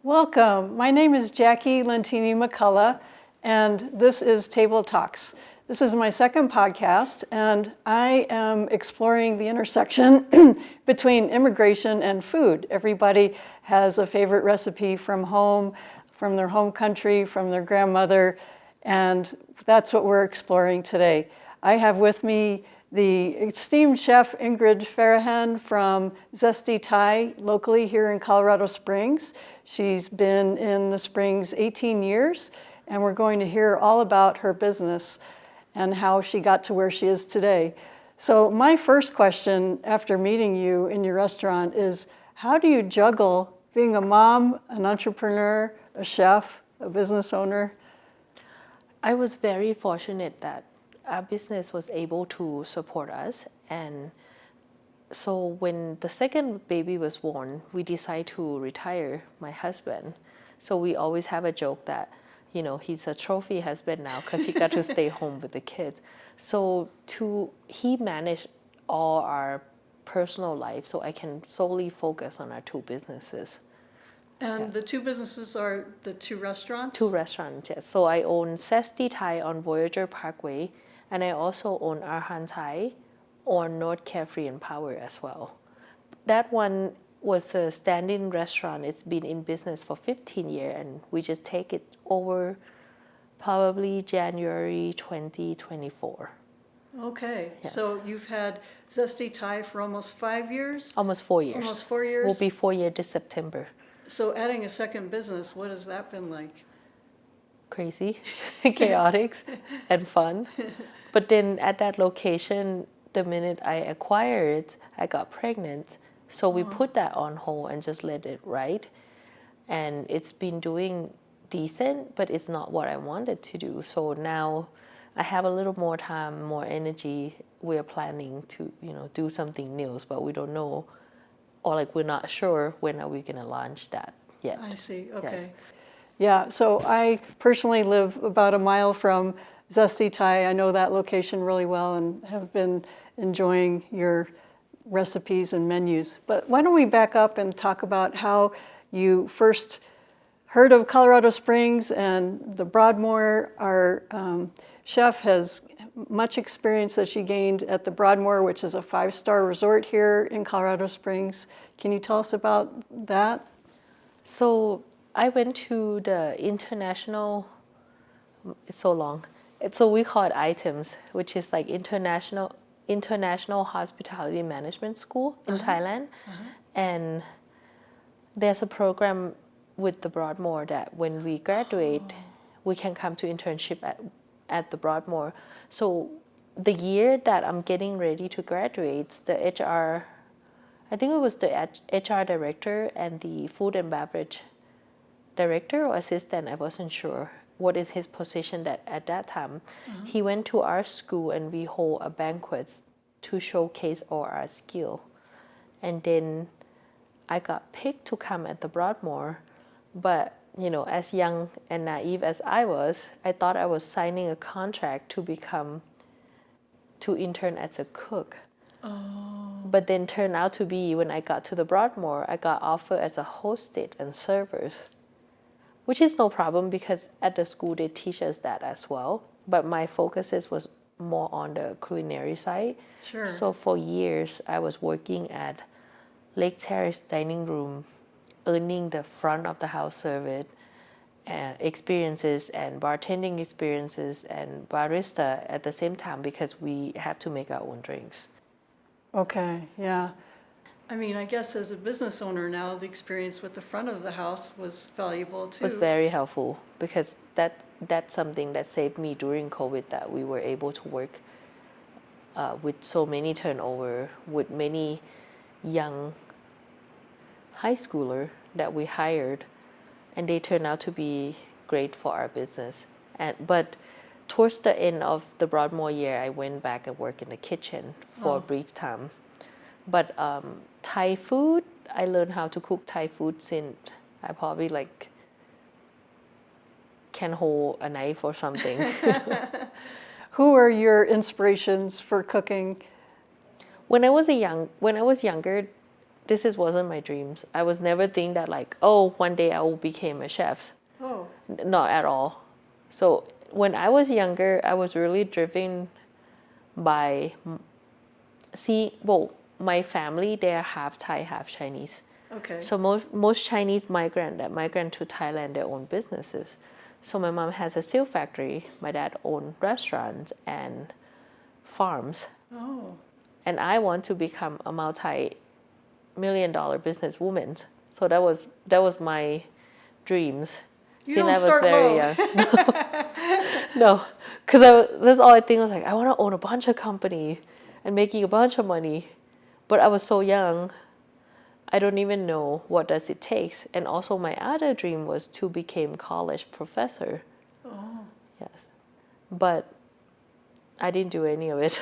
Welcome. My name is Jacqueline Lentini McCullough, and this is Table Talks. This is my second podcast, and I am exploring the intersection between immigration and food. Everybody has a favorite recipe from home, from their home country, from their grandmother, and that's what we're exploring today. I have with me the esteemed chef Ingrid Fejeran from Zesty Thai, locally here in Colorado Springs. She's been in the Springs 18 years, and we're going to hear all about her business and how she got to where she is today. So my first question after meeting you in your restaurant is, how do you juggle being a mom, an entrepreneur, a chef, a business owner? I was very fortunate that our business was able to support us, and so when the second baby was born, we decided to retire my husband. So we always have a joke that, he's a trophy husband now because he got to stay home with the kids. So he managed all our personal life, so I can solely focus on our two businesses. And the two businesses are the two restaurants? Two restaurants, yes. So I own Zesty Thai on Voyager Parkway, and I also own Arhan Thai on North Carefree and Power as well. That one was a stand-in restaurant. It's been in business for 15 years, and we just take it over probably January 2024. Okay, Yes. So you've had Zesty Thai for almost 5 years? Almost 4 years. Almost 4 years? Will be 4 years this September. So adding a second business, what has that been like? Crazy, chaotic, and fun. But then at that location, the minute I acquired it, I got pregnant. So we put that on hold and just let it ride. And it's been doing decent, but it's not what I wanted to do. So now I have a little more time, more energy. We're planning to, do something new, but we don't know, or we're not sure when are we going to launch that yet. I see, okay. Yes. Yeah, so I personally live about a mile from Zesty Thai. I know that location really well and have been enjoying your recipes and menus. But why don't we back up and talk about how you first heard of Colorado Springs and the Broadmoor. Our chef has much experience that she gained at the Broadmoor, which is a 5-star resort here in Colorado Springs. Can you tell us about that? So I went to the international, it's so long. So we call it ITEMS, which is International Hospitality Management School in Thailand. And there's a program with the Broadmoor that when we graduate, we can come to internship at the Broadmoor. So the year that I'm getting ready to graduate, the I think it was the HR director and the food and beverage director or assistant, I wasn't sure what is his position at that time. He went to our school and we hold a banquet to showcase all our skill. And then I got picked to come at the Broadmoor, but as young and naive as I was, I thought I was signing a contract to intern as a cook. But then turned out to be, when I got to the Broadmoor, I got offered as a hostess and servers, which is no problem because at the school they teach us that as well. But my focus was more on the culinary side. Sure. So for years, I was working at Lake Terrace dining room, earning the front of the house service experiences and bartending experiences and barista at the same time because we have to make our own drinks. Okay, yeah. I mean, I guess as a business owner now, the experience with the front of the house was valuable too. It was very helpful because that's something that saved me during COVID, that we were able to work with so many turnover, with many young high schooler that we hired, and they turned out to be great for our business. But towards the end of the Broadmoor year, I went back and worked in the kitchen for a brief time. But Thai food, I learned how to cook Thai food since I probably can hold a knife or something. Who are your inspirations for cooking? When I was younger, wasn't my dreams. I was never think that like, oh, one day I will become a chef. Oh. Not at all. So when I was younger, I was really driven by my family, they are half Thai, half Chinese. Okay. So most Chinese migrant that migrant to Thailand, they own businesses. So my mom has a silk factory. My dad owned restaurants and farms. Oh. And I want to become a multi-million-dollar businesswoman. So that was my dreams. You Since don't I was start very low. young. No, because that's all I think was like, I want to own a bunch of company and making a bunch of money. But I was so young, I don't even know what does it take. And also my other dream was to become college professor. Oh. Yes. But I didn't do any of it.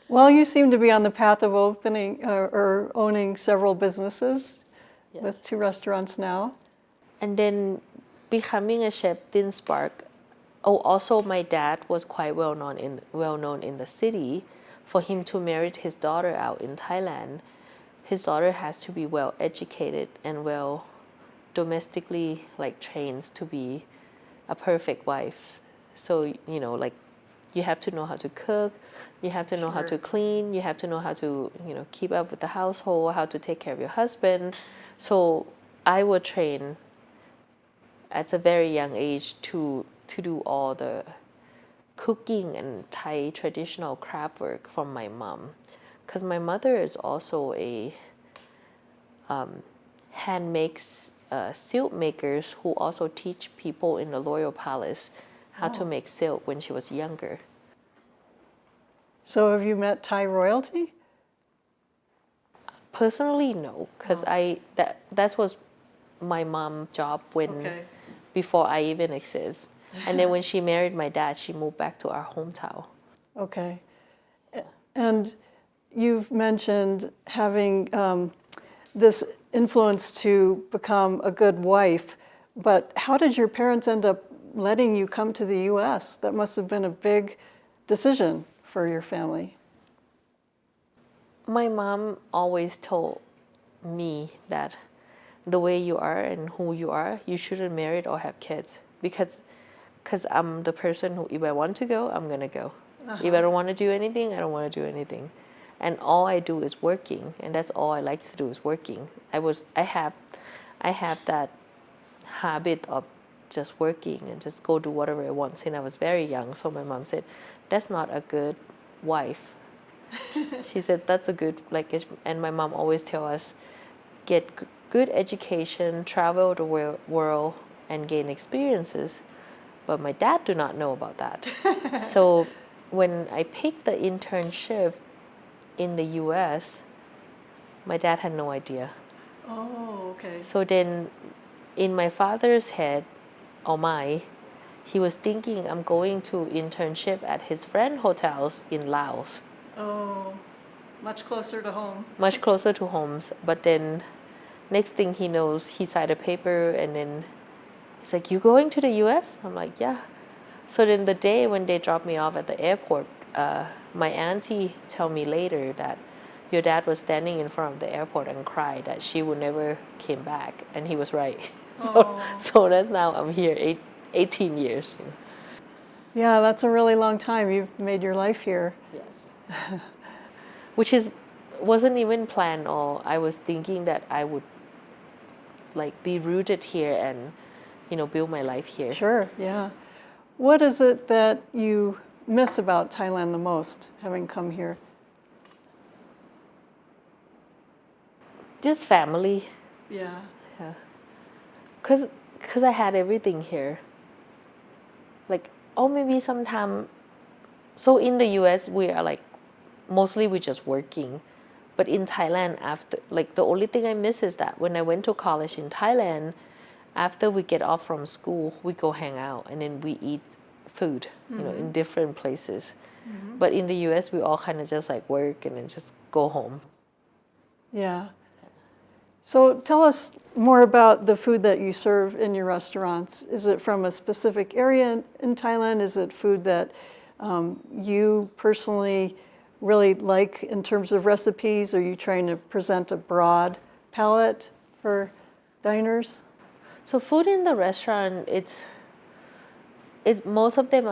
Well, you seem to be on the path of opening or owning several businesses with 2 restaurants now. And then becoming a chef didn't spark. Oh, also my dad was quite well known in the city. For him to marry his daughter out in Thailand, his daughter has to be well educated and well domestically like trained to be a perfect wife. So like you have to know how to cook, you have to know how to clean, you have to know how to keep up with the household, how to take care of your husband. So I would train at a very young age to do all the cooking and Thai traditional craft work from my mom, because my mother is also a silk makers who also teach people in the royal palace how to make silk when she was younger. So have you met Thai royalty? Personally, no, because that was my mom's job before I even exist. And then when she married my dad, she moved back to our hometown. Okay. And you've mentioned having this influence to become a good wife, but how did your parents end up letting you come to the U.S.? That must have been a big decision for your family. My mom always told me that the way you are and who you are, you shouldn't marry or have kids, because I'm the person who, if I want to go, I'm going to go. If I don't want to do anything, I don't want to do anything. And all I do is working, and that's all I like to do is working. I have that habit of just working and just go do whatever I want since I was very young. So my mom said, that's not a good wife. She said, that's a good, and my mom always tell us, get good education, travel the world, and gain experiences. But my dad do not know about that. So when I picked the internship in the U.S., my dad had no idea. Oh, okay. So then in my father's head, he was thinking I'm going to internship at his friend hotels in Laos. Oh, much closer to home. Much closer to homes. But then next thing he knows, he signed a paper and then he's like, you going to the U.S.? I'm like, yeah. So then the day when they dropped me off at the airport, my auntie told me later that your dad was standing in front of the airport and cried that she would never came back. And he was right. So that's now I'm here 18 years. Yeah, that's a really long time. You've made your life here. Yes. Which wasn't even planned, or I was thinking that I would be rooted here and build my life here. Sure, yeah. What is it that you miss about Thailand the most, having come here? Just family. Yeah. Yeah. Because I had everything here. Maybe sometime. So in the US, we are mostly we're just working. But in Thailand, after, the only thing I miss is that when I went to college in Thailand, after we get off from school, we go hang out and then we eat food, in different places. Mm-hmm. But in the US, we all kind of just work and then just go home. Yeah. So tell us more about the food that you serve in your restaurants. Is it from a specific area in Thailand? Is it food that you personally really like in terms of recipes? Are you trying to present a broad palette for diners? So food in the restaurant, it's most of them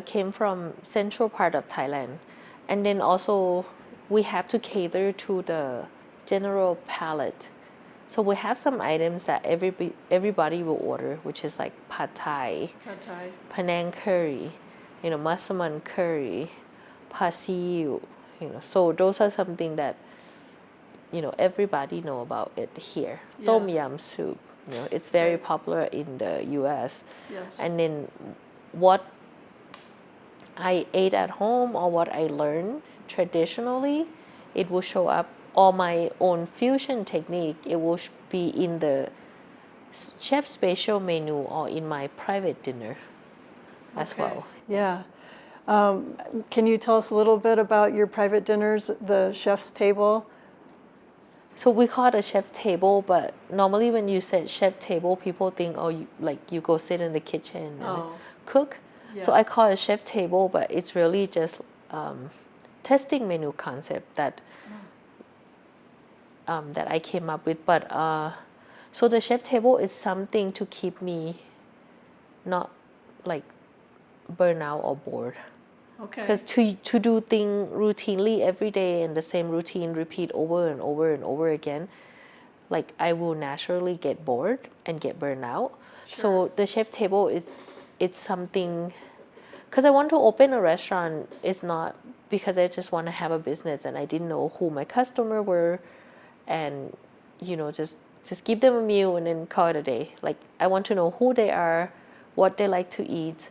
came from central part of Thailand, and then also we have to cater to the general palate. So we have some items that everybody will order, which is like pad thai, Pad Thai. Penang curry, massaman curry, pasiu, So those are something that everybody know about it here. Yeah. Tom yum soup, it's very Right. popular in the U.S. Yes. And then what I ate at home or what I learned traditionally, it will show up. Or my own fusion technique, it will be in the chef special menu or in my private dinner as Okay. well. Yeah. Can you tell us a little bit about your private dinners, the chef's table? So we call it a chef table, but normally when you said chef table, people think, oh, you go sit in the kitchen and cook. Yeah. So I call it chef table, but it's really just testing menu concept that I came up with. But so the chef table is something to keep me not like burn out or bored. Okay. Because to do things routinely every day and the same routine repeat over and over and over again, like I will naturally get bored and get burned out. Sure. So the chef table it's something, because I want to open a restaurant. It's not because I just want to have a business and I didn't know who my customer were, and just give them a meal and then call it a day. Like I want to know who they are, what they like to eat,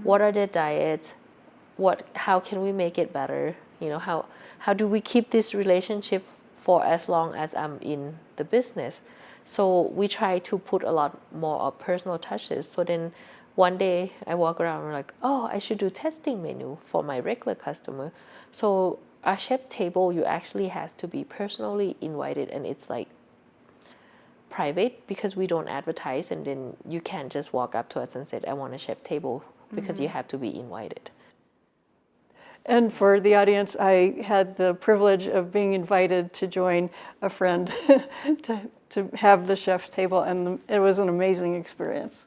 what are their diets, how can we make it better? How do we keep this relationship for as long as I'm in the business? So we try to put a lot more of personal touches. So then one day I walk around and I'm like, oh, I should do testing menu for my regular customer. So our chef table, you actually has to be personally invited, and it's like private because we don't advertise, and then you can't just walk up to us and say, I want a chef table, because you have to be invited. And for the audience, I had the privilege of being invited to join a friend to have the chef's table, and it was an amazing experience.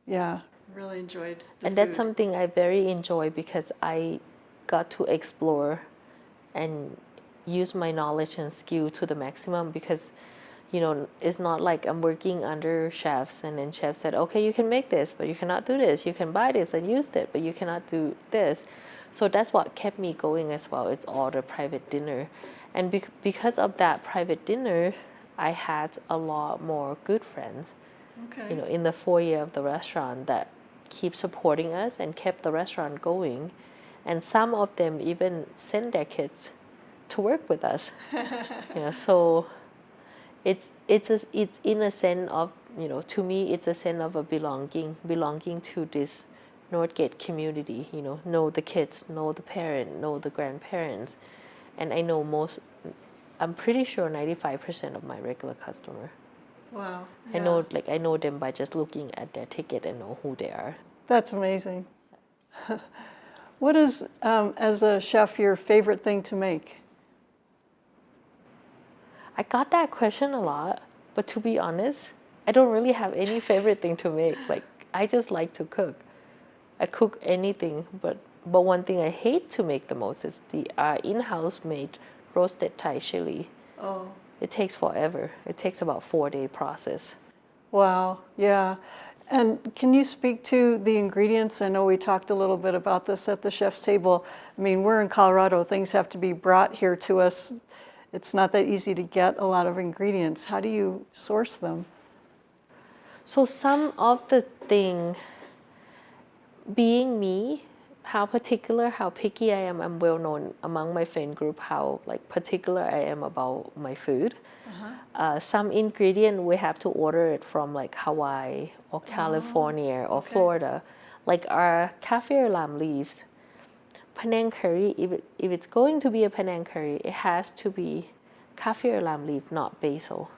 Yeah, really enjoyed the And food. that's something I very enjoy because I got to explore and use my knowledge and skill to the maximum, because it's not like I'm working under chefs and then chef said, okay, you can make this, but you cannot do this. You can buy this and use it, but you cannot do this. So that's what kept me going as well. It's all the private dinner. And because of that private dinner, I had a lot more good friends, in the foyer of the restaurant that keep supporting us and kept the restaurant going. And some of them even send their kids to work with us. So it's in a sense of, to me, it's a sense of a belonging to this Northgate community. Know the kids, know the parent, know the grandparents, and I'm pretty sure 95% of my regular customer. Wow. Yeah. I know them by just looking at their ticket and know who they are. That's amazing. What is, as a chef, your favorite thing to make? I got that question a lot, but to be honest, I don't really have any favorite thing to make. Like, I just like to cook. I cook anything, but one thing I hate to make the most is the in-house made roasted Thai chili. Oh. It takes forever. It takes about 4-day process. Wow, yeah. And can you speak to the ingredients? I know we talked a little bit about this at the chef's table. I mean, we're in Colorado. Things have to be brought here to us. It's not that easy to get a lot of ingredients. How do you source them? So some of the thing, being me, how picky I am, I'm well known among my friend group how particular I am about my food. Some ingredient we have to order it from Hawaii or California or Florida. Like our kaffir lam leaves, Penang curry, if it's going to be a Penang curry, it has to be kaffir lam leaf, not basil.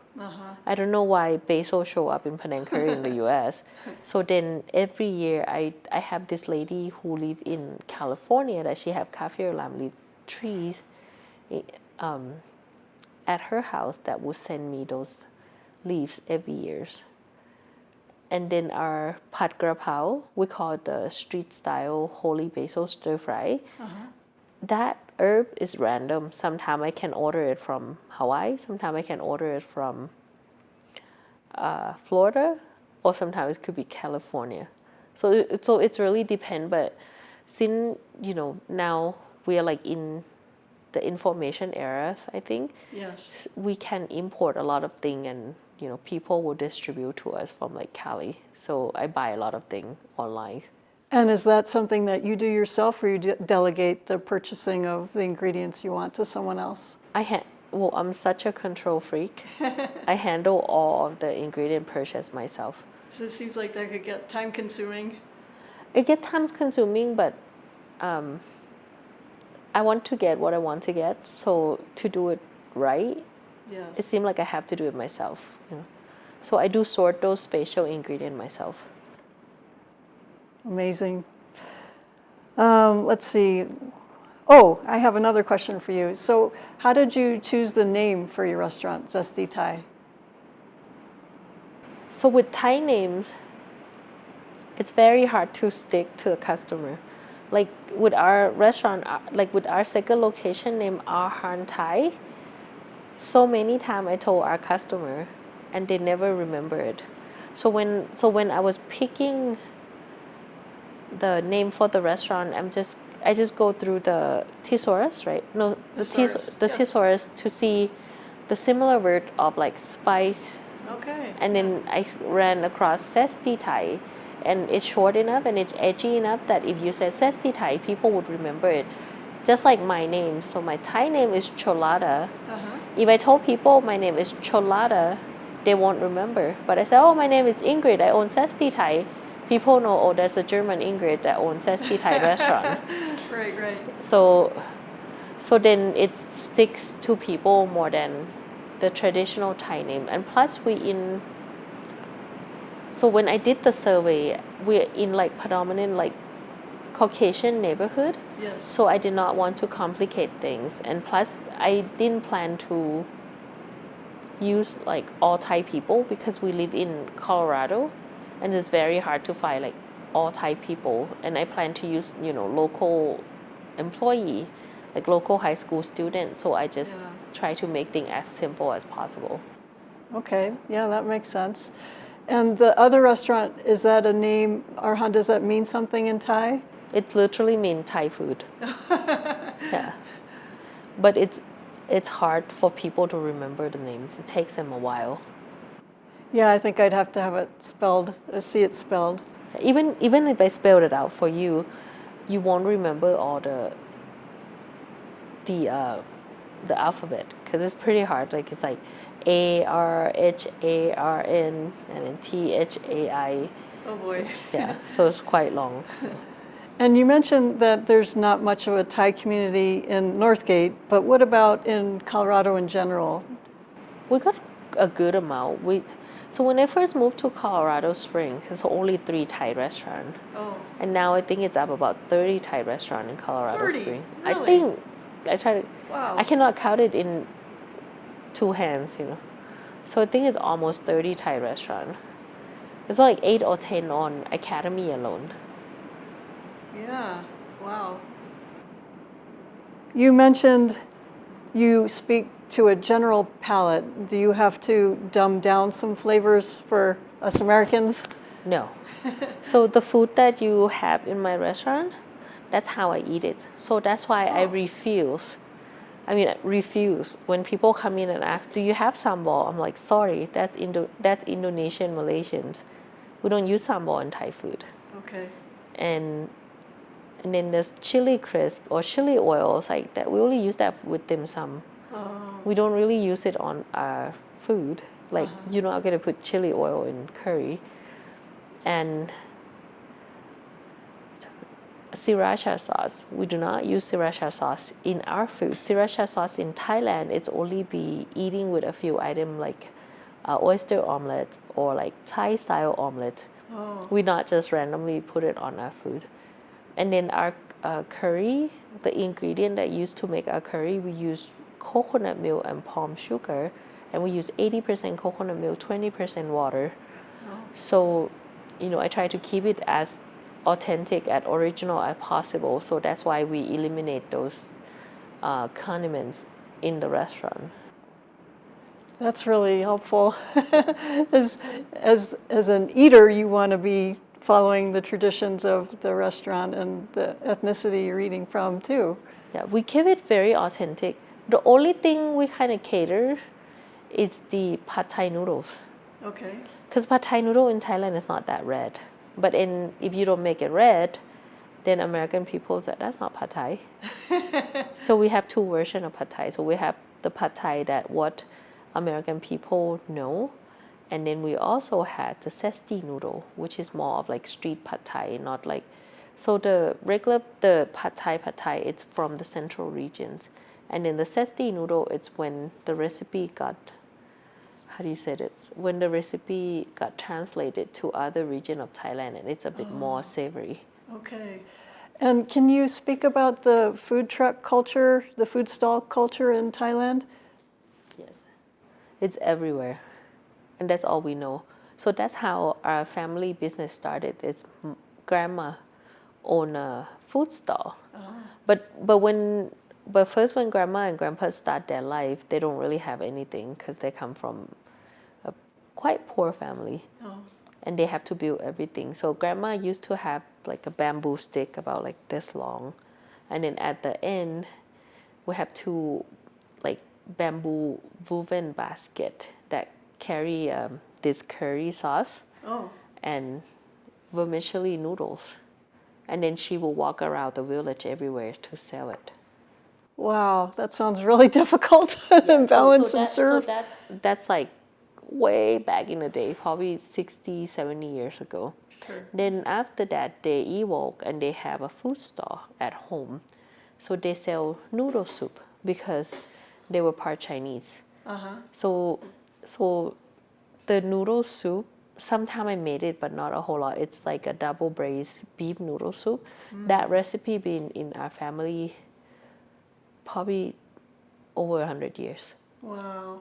I don't know why basil show up in Penang curry in the US. So then every year I have this lady who live in California that she have kaffir lam leaf trees at her house that would send me those leaves every year. And then our pad grapao, we call it the street style holy basil stir fry. That herb is random. Sometimes I can order it from Hawaii, sometimes I can order it from Florida, or sometimes it could be California. So it's really depend. But since now we are like in the information era, I think Yes. we can import a lot of things, and people will distribute to us from like Cali. So I buy a lot of things online. And is that something that you do yourself, or you delegate the purchasing of the ingredients you want to someone else? I'm such a control freak. I handle all of the ingredient purchase myself. So it seems like that could get time consuming. It gets time consuming, but I want to get what I want to get. So to do it right, it Yes. seems like I have to do it myself. So I do sort those special ingredients myself. Amazing. Let's see. Oh, I have another question for you. So how did you choose the name for your restaurant, Zesty Thai? So with Thai names, it's very hard to stick to the customer. Like with our restaurant, like with our second location named Arhan Thai, so many times I told our customer and they never remembered. So when I was picking the name for the restaurant, I just go through the thesaurus, right? No, the Thesaurus, yes. thesaurus to see the similar word of like spice. Okay. And then I ran across Zesty Thai, and it's short enough and it's edgy enough that if you said Zesty Thai, people would remember it. Just like my name. So my Thai name is Cholada. If I told people my name is Cholada, they won't remember. But I said, oh, my name is Ingrid, I own Zesty Thai. People know, oh, there's a German Ingrid that owns Zesty Thai restaurant. Right. So then it sticks to people more than the traditional Thai name. And plus so when I did the survey, we're in like predominant like Caucasian neighborhood. Yes. So I did not want to complicate things. And plus I didn't plan to use like all Thai people because we live in Colorado and it's very hard to find like all Thai people. And I plan to use, local employee, like local high school students. So I just try to make things as simple as possible. Okay, yeah, that makes sense. And the other restaurant, is that a name, Arhan, does that mean something in Thai? It literally means Thai food. Yeah. But it's hard for people to remember the names. It takes them a while. Yeah, I think I'd have to have it spelled, see it spelled. Even if I spelled it out for you, you won't remember all the alphabet because it's pretty hard. Like it's like ARHARN and then THAI. Oh boy. Yeah, so it's quite long. And you mentioned that there's not much of a Thai community in Northgate, but what about in Colorado in general? We got a good amount. So when I first moved to Colorado Springs, there's only 3 Thai restaurants. Oh. And now I think it's up about 30 Thai restaurants in Colorado 30? Springs. Really? I think Wow. I cannot count it in 2 hands, So I think it's almost 30 Thai restaurants. It's like 8 or 10 on Academy alone. Yeah, wow. You mentioned you speak to a general palate. Do you have to dumb down some flavors for us Americans? No. So the food that you have in my restaurant, that's how I eat it. So that's why I refuse. When people come in and ask, do you have sambal? I'm like, sorry, that's Indonesian, Malaysians. We don't use sambal in Thai food. Okay. And then there's chili crisp or chili oils like that. We only use that with dim sum. Oh. We don't really use it on our food. Like you're not going to put chili oil in curry. And sriracha sauce. We do not use sriracha sauce in our food. Sriracha sauce in Thailand, it's only be eating with a few items like oyster omelette or like Thai style omelette. Oh. We not just randomly put it on our food. And then curry, the ingredient that used to make our curry, we use coconut milk and palm sugar, and we use 80% coconut milk, 20% water. So, I try to keep it as authentic and original as possible. So that's why we eliminate those condiments in the restaurant. That's really helpful. As an eater, you want to be following the traditions of the restaurant and the ethnicity you're eating from too. Yeah, we keep it very authentic. The only thing we kind of cater is the pad thai noodles. Okay. Because pad thai noodle in Thailand is not that red. But if you don't make it red, then American people say that's not pad thai. So we have two versions of pad thai. So we have the pad thai that what American people know, and then we also had the zesty noodle, which is more of like street pad thai, not like. So the pad thai, it's from the central regions, and then the zesty noodle, it's when the recipe got. How do you say it? When the recipe got translated to other region of Thailand, and it's a bit more savory. Okay. And can you speak about the food truck culture, the food stall culture in Thailand? Yes. It's everywhere. And that's all we know. So that's how our family business started. Is grandma owned a food stall. But first when grandma and grandpa start their life, they don't really have anything because they come from a quite poor family. And they have to build everything. So grandma used to have like a bamboo stick about like this long. And then at the end, we have two like bamboo woven basket that carry this curry sauce and vermicelli noodles. And then she will walk around the village everywhere to sell it. Wow, that sounds really difficult and balance and serve. So that's like way back in the day, probably 60, 70 years ago. Sure. Then after that, they evolved and they have a food store at home. So they sell noodle soup because they were part Chinese. So the noodle soup, sometimes I made it, but not a whole lot. It's like a double braised beef noodle soup. That recipe been in our family probably over 100 years. Wow.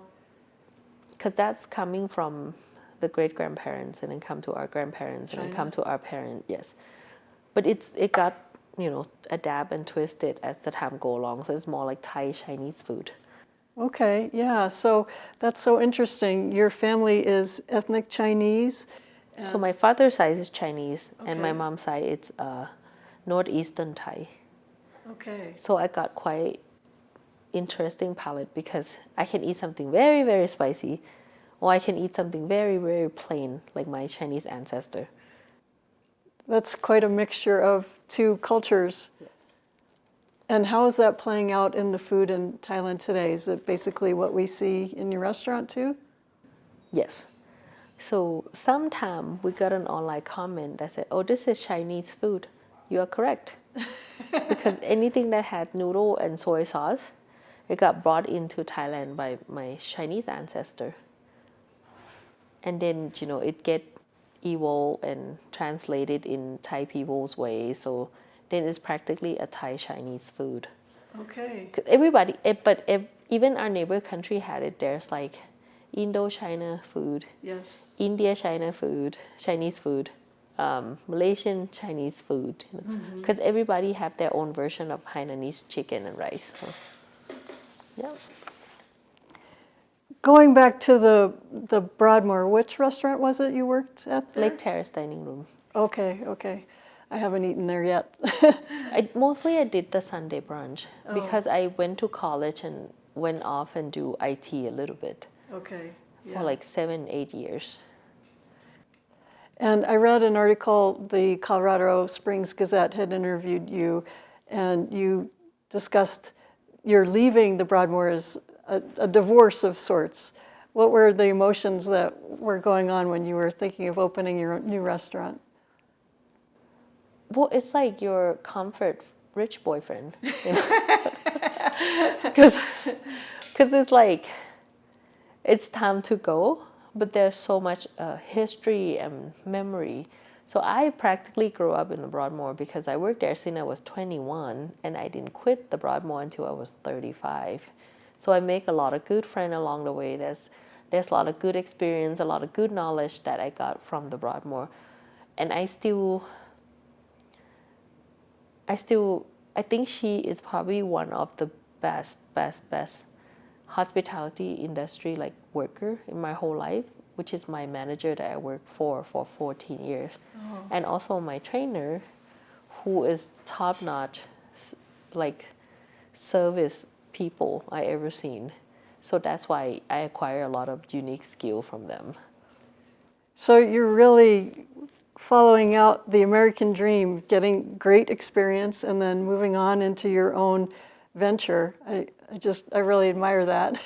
Because that's coming from the great-grandparents and then come to our grandparents and then come to our parents, yes. But it got, adapt and twisted as the time go along. So it's more like Thai Chinese food. Okay, yeah, so that's so interesting. Your family is ethnic Chinese. So my father's side is Chinese and my Okay. mom's side it's northeastern Thai. Okay. So I got quite interesting palate because I can eat something very, very spicy or I can eat something very, very plain like my Chinese ancestor. That's quite a mixture of two cultures. Yes. And how is that playing out in the food in Thailand today? Is it basically what we see in your restaurant too? Yes. So sometime we got an online comment that said, oh, this is Chinese food. You are correct. Because anything that had noodle and soy sauce, it got brought into Thailand by my Chinese ancestor. And then, it get evolved and translated in Thai people's way. So then it's practically a Thai Chinese food. Okay. 'Cause even our neighbor country had it. There's like Indo-China food, Yes. India-China food, Chinese food, Malaysian Chinese food. Because everybody have their own version of Hainanese chicken and rice. So, yeah. Going back to the Broadmoor, which restaurant was it you worked at there? Lake Terrace Dining Room. Okay. I haven't eaten there yet. Mostly I did the Sunday brunch because I went to college and went off and do IT a little bit Okay. for like 7-8 years. And I read an article, the Colorado Springs Gazette had interviewed you, and you discussed your leaving the Broadmoor as a divorce of sorts. What were the emotions that were going on when you were thinking of opening your new restaurant? Well, it's like your comfort rich boyfriend. Because it's like, it's time to go, but there's so much history and memory So I practically grew up in the Broadmoor because I worked there since I was 21, and I didn't quit the Broadmoor until I was 35. So I make a lot of good friends along the way. There's a lot of good experience, a lot of good knowledge that I got from the Broadmoor. And I think she is probably one of the best hospitality industry like worker in my whole life, which is my manager that I worked for 14 years. Oh. And also my trainer, who is top-notch, like service people I ever seen. So that's why I acquire a lot of unique skill from them. So you're really following out the American dream, getting great experience, and then moving on into your own venture. I really admire that.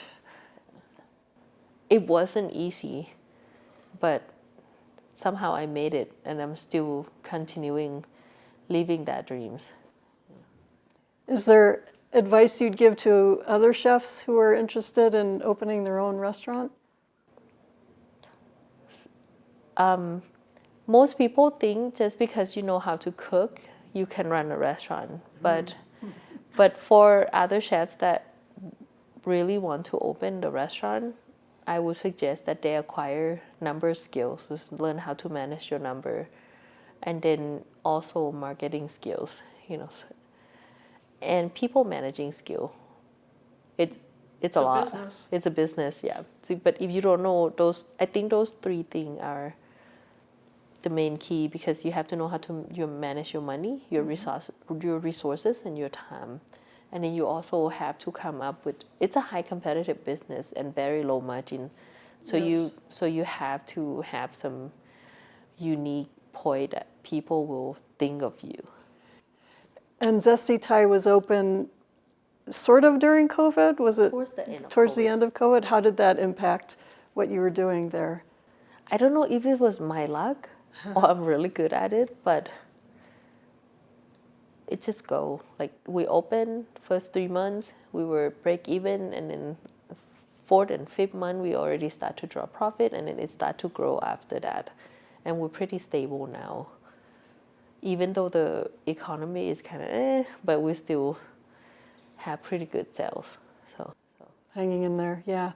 It wasn't easy, but somehow I made it, and I'm still continuing living that dreams. Is there advice you'd give to other chefs who are interested in opening their own restaurant? Most people think just because you know how to cook, you can run a restaurant. But for other chefs that really want to open the restaurant, I would suggest that they acquire number skills, just learn how to manage your number, and then also marketing skills, and people managing skill. It's a lot. Business. It's a business, yeah. So, but if you don't know those, I think those three things are the main key, because you have to know how to manage your money, your resources, and your time. And then you also have to come up with, it's a high competitive business and very low margin. So you have to have some unique point that people will think of you. And Zesty Thai was open sort of during COVID? Was it towards the end of COVID? How did that impact what you were doing there? I don't know if it was my luck or I'm really good at it, but it just go. Like, we opened first 3 months, we were break even, and then 4th and 5th month we already start to draw profit, and then it start to grow after that. And we're pretty stable now. Even though the economy is kind of but we still have pretty good sales. So. Hanging in there, yeah.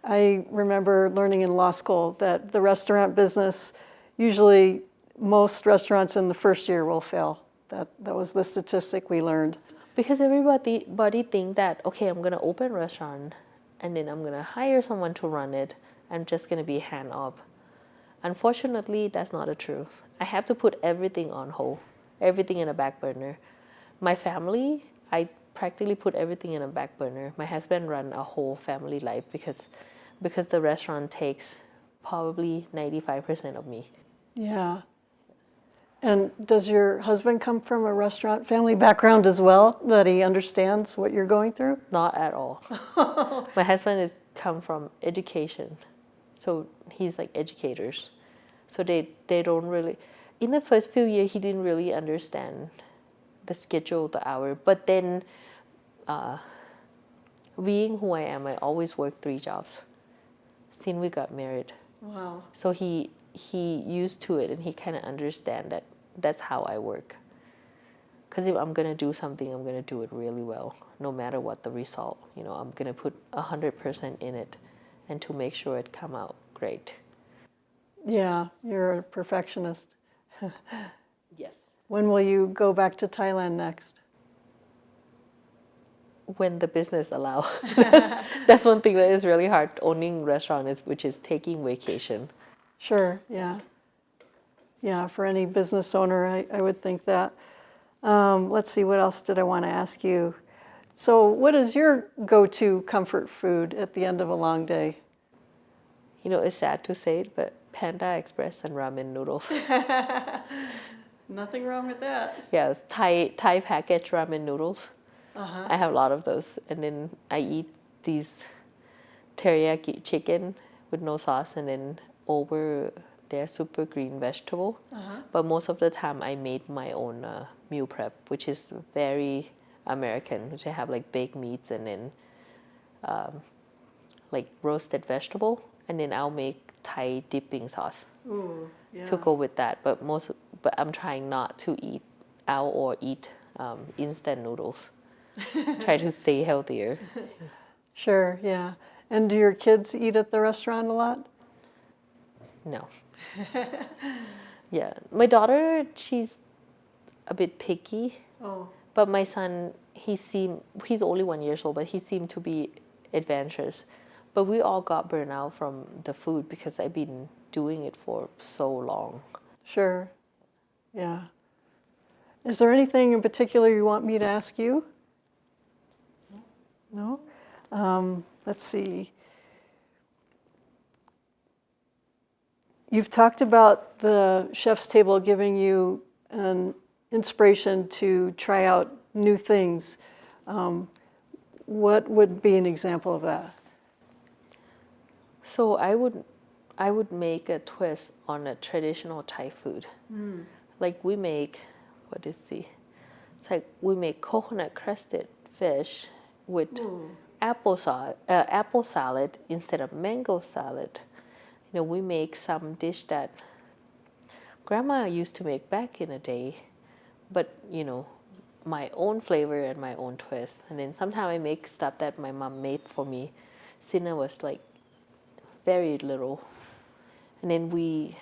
I remember learning in law school that the restaurant business, usually most restaurants in the first year will fail. That was the statistic we learned. Because everybody think that, okay, I'm going to open a restaurant and then I'm going to hire someone to run it. I'm just going to be hand-off. Unfortunately, that's not the truth. I have to put everything on hold, everything in a back burner. My family, I practically put everything in a back burner. My husband ran a whole family life because the restaurant takes probably 95% of me. Yeah. And does your husband come from a restaurant family background as well, that he understands what you're going through? Not at all. My husband is come from education. So he's like educators. So they don't really, in the first few years, he didn't really understand the schedule, the hour. But then, being who I am, I always worked 3 jobs since we got married. Wow. So he used to it, and he kind of understand that that's how I work. Because if I'm going to do something, I'm going to do it really well, no matter what the result. I'm going to put 100% in it, and to make sure it come out great. Yeah, you're a perfectionist. Yes. When will you go back to Thailand next? When the business allow. That's one thing that is really hard owning restaurant, which is taking vacation. Sure, yeah. Yeah, for any business owner, I would think that. Let's see, what else did I want to ask you? So what is your go-to comfort food at the end of a long day? It's sad to say it, but Panda Express and ramen noodles. Nothing wrong with that. Yeah, Thai packaged ramen noodles. Uh-huh. I have a lot of those. And then I eat these teriyaki chicken with no sauce, and then over their super green vegetable. Uh-huh. But most of the time I made my own meal prep, which is very American, which I have like baked meats and then like roasted vegetable, and then I'll make Thai dipping sauce. Ooh, yeah. To go with that. But but I'm trying not to eat out or eat instant noodles. Try to stay healthier. Sure, yeah. And do your kids eat at the restaurant a lot? No. Yeah, my daughter, she's a bit picky. Oh. But my son, he's only 1 year old, but he seemed to be adventurous. But we all got burnt out from the food because I've been doing it for so long. Sure, yeah. Is there anything in particular you want me to ask you? No? Let's see. You've talked about the chef's table giving you an inspiration to try out new things. What would be an example of that? So I would make a twist on a traditional Thai food. Like we make, what is the? It's like we make coconut crusted fish with apple salad instead of mango salad. You know, we make some dish that grandma used to make back in the day, but you know, my own flavor and my own twist. And then sometimes I make stuff that my mom made for me since I was like very little. And then we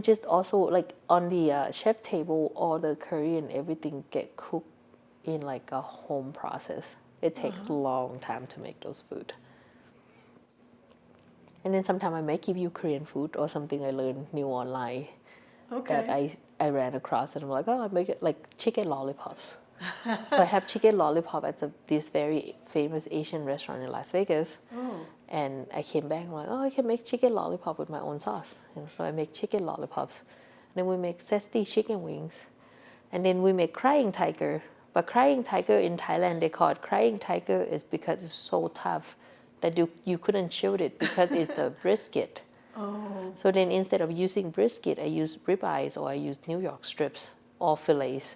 just also like on the chef table, all the curry and everything get cooked in like a home process. It takes a long time to make those food. And then sometimes I might give you Korean food or something I learned new online that I ran across, and I'm like, oh, I make it like chicken lollipops. So I have chicken lollipop at this very famous Asian restaurant in Las Vegas. And I came back and I'm like, oh, I can make chicken lollipop with my own sauce. And so I make chicken lollipops. And then we make zesty chicken wings. And then we make crying tiger. But crying tiger in Thailand, they call it crying tiger is because it's so tough that you couldn't chew it because it's the brisket. So then instead of using brisket, I use ribeyes or I use New York strips or fillets.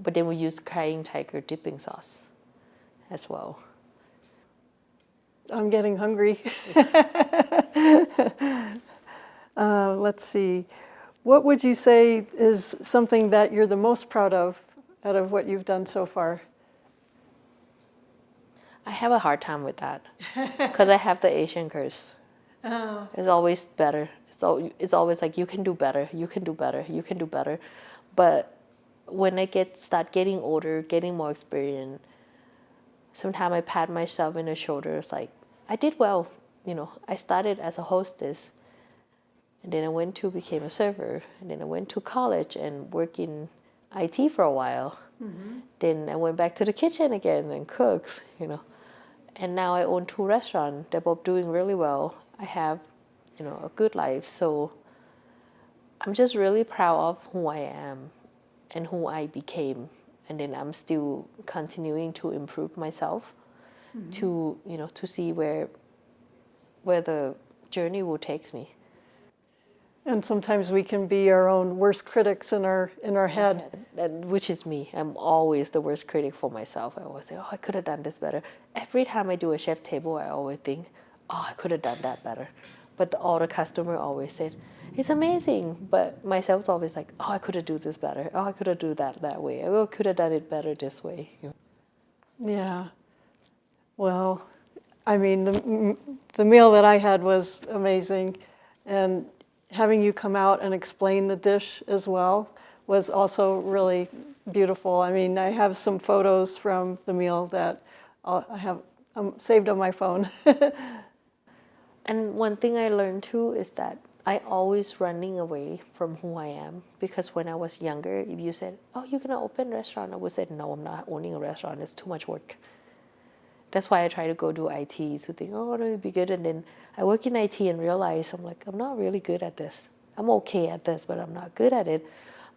But then we use crying tiger dipping sauce as well. I'm getting hungry. Let's see. What would you say is something that you're the most proud of out of what you've done so far? I have a hard time with that because I have the Asian curse. It's always better. It's always like, you can do better, you can do better, you can do better. But when I start getting older, getting more experience, sometimes I pat myself in the shoulders like, I did well. You know, I started as a hostess, and then I went to became a server, and then I went to college and worked in IT for a while. Then I went back to the kitchen again and cooked, you know. And now I own 2 restaurants. They're both doing really well. I have, you know, a good life. So I'm just really proud of who I am and who I became. And then I'm still continuing to improve myself to, you know, to see where the journey will take me. And sometimes we can be our own worst critics in our head. Which is me. I'm always the worst critic for myself. I always say, oh, I could have done this better. Every time I do a chef table, I always think, oh, I could have done that better. But all the customer always said, it's amazing. But myself's always like, oh, I could have do this better. Oh, I could have do that way. Oh, I could have done it better this way. Yeah. Well, I mean, the meal that I had was amazing. And having you come out and explain the dish as well was also really beautiful. I mean, I have some photos from the meal that I have saved on my phone. And one thing I learned too is that I always running away from who I am, because when I was younger, if you said, oh, you're gonna open a restaurant, I would say, no, I'm not owning a restaurant, it's too much work. That's why I try to go do IT, to think, oh, it'll be good. And then I work in IT and realize I'm like, I'm not really good at this. I'm okay at this, but I'm not good at it.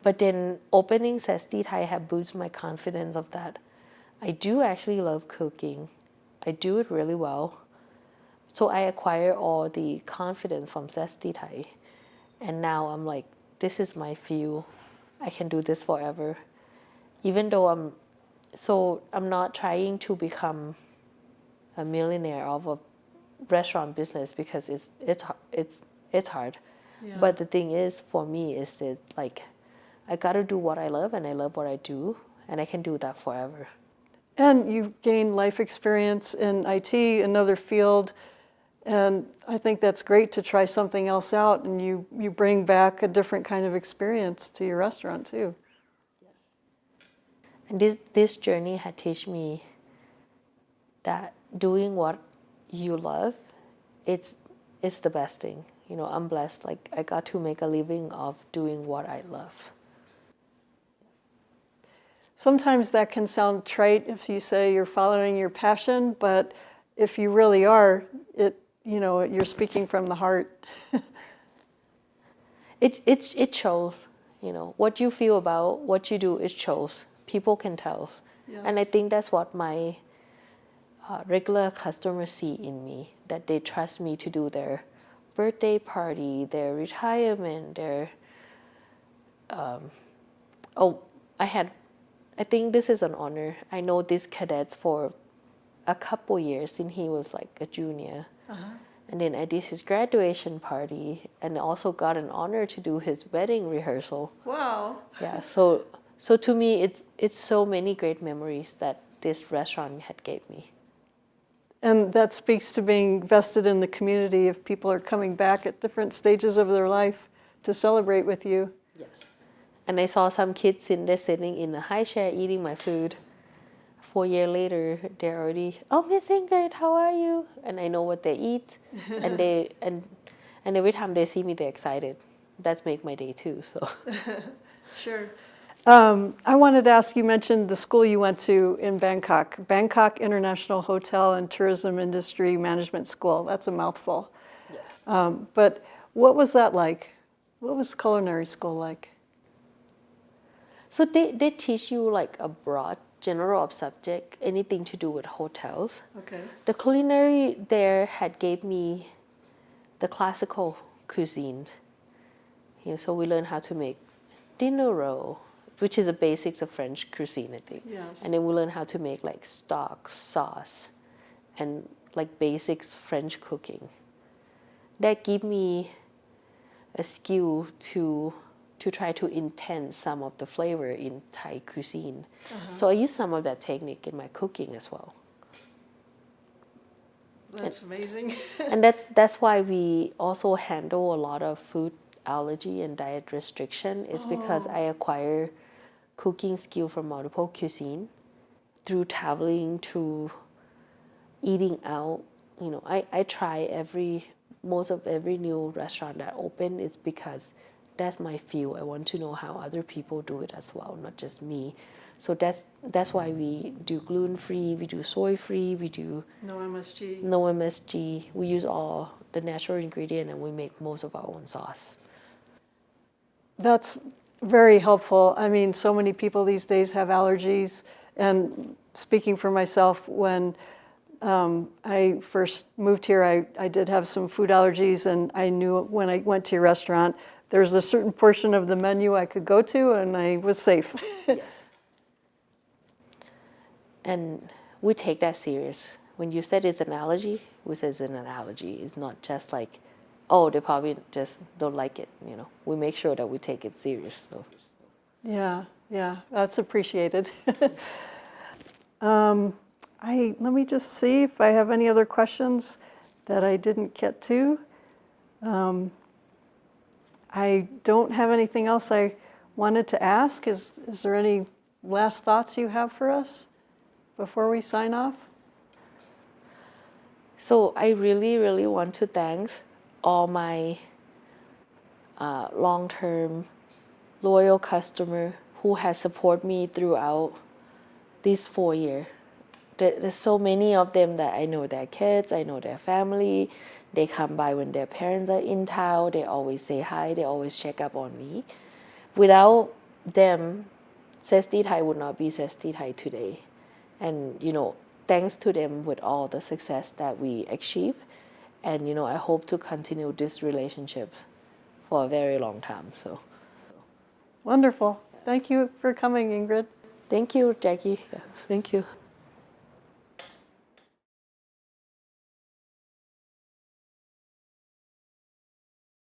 But then opening Zesty Thai have boosted my confidence of that. I do actually love cooking. I do it really well. So I acquire all the confidence from Zesty Thai. And now I'm like, this is my field. I can do this forever. Even though I'm not trying to become a millionaire of a restaurant business, because it's hard. Yeah. But the thing is, for me, is that like, I got to do what I love, and I love what I do, and I can do that forever. And you gain life experience in IT, another field, and I think that's great to try something else out, and you bring back a different kind of experience to your restaurant too. And this journey had taught me that doing what you love, it's the best thing. You know, I'm blessed. Like, I got to make a living of doing what I love. Sometimes that can sound trite if you say you're following your passion, but if you really are, you're speaking from the heart. It shows, you know, what you feel about what you do, it shows. People can tell. Yes. And I think that's what my regular customers see in me, that they trust me to do their birthday party, their retirement, their, I think this is an honor. I know this cadet for a couple years since he was like a junior. And then I did his graduation party, and also got an honor to do his wedding rehearsal. Wow. Yeah, so to me, it's so many great memories that this restaurant had gave me. And that speaks to being vested in the community if people are coming back at different stages of their life to celebrate with you. Yes. And I saw some kids sitting in a high chair eating my food. 4 years later, they're already, oh, Miss Ingrid, how are you? And I know what they eat, and and every time they see me, they're excited. That makes my day too. So. Sure. I wanted to ask, you mentioned the school you went to in Bangkok International Hotel and Tourism Industry Management School. That's a mouthful. Yes. But what was that like? What was culinary school like? So they teach you like a broad general subject, anything to do with hotels. Okay. The culinary there had gave me the classical cuisine. You know, so we learned how to make dinner roll, which is the basics of French cuisine, I think. Yes. And then we learn how to make like stock, sauce, and like basics French cooking. That gave me a skill to try to enhance some of the flavor in Thai cuisine. So I use some of that technique in my cooking as well. That's amazing. And that's why we also handle a lot of food allergy and diet restriction, is because I acquire cooking skill from multiple cuisine through traveling, through eating out. You know, I try most of every new restaurant that open is because that's my field. I want to know how other people do it as well, not just me. So that's why we do gluten-free, we do soy-free, we do No MSG. no MSG. We use all the natural ingredient, and we make most of our own sauce. That's very helpful. I mean, so many people these days have allergies. And speaking for myself, when I first moved here, I did have some food allergies, and I knew when I went to your restaurant, there's a certain portion of the menu I could go to, and I was safe. Yes. And we take that serious. When you said it's an allergy, we say it's an allergy. It's not just like, oh, they probably just don't like it. You know, we make sure that we take it serious. So. Yeah, that's appreciated. Let me just see if I have any other questions that I didn't get to. I don't have anything else I wanted to ask. Is there any last thoughts you have for us before we sign off? So I really, really want to thank all my long-term loyal customer who has supported me throughout these 4 years. There's so many of them that I know their kids, I know their family. They come by when their parents are in town. They always say hi. They always check up on me. Without them, Zesty Thai would not be Zesty Thai today. And, you know, thanks to them with all the success that we achieve. And, you know, I hope to continue this relationship for a very long time. So, Wonderful. Thank you for coming, Ingrid. thank you, Jackie. Yeah, thank you.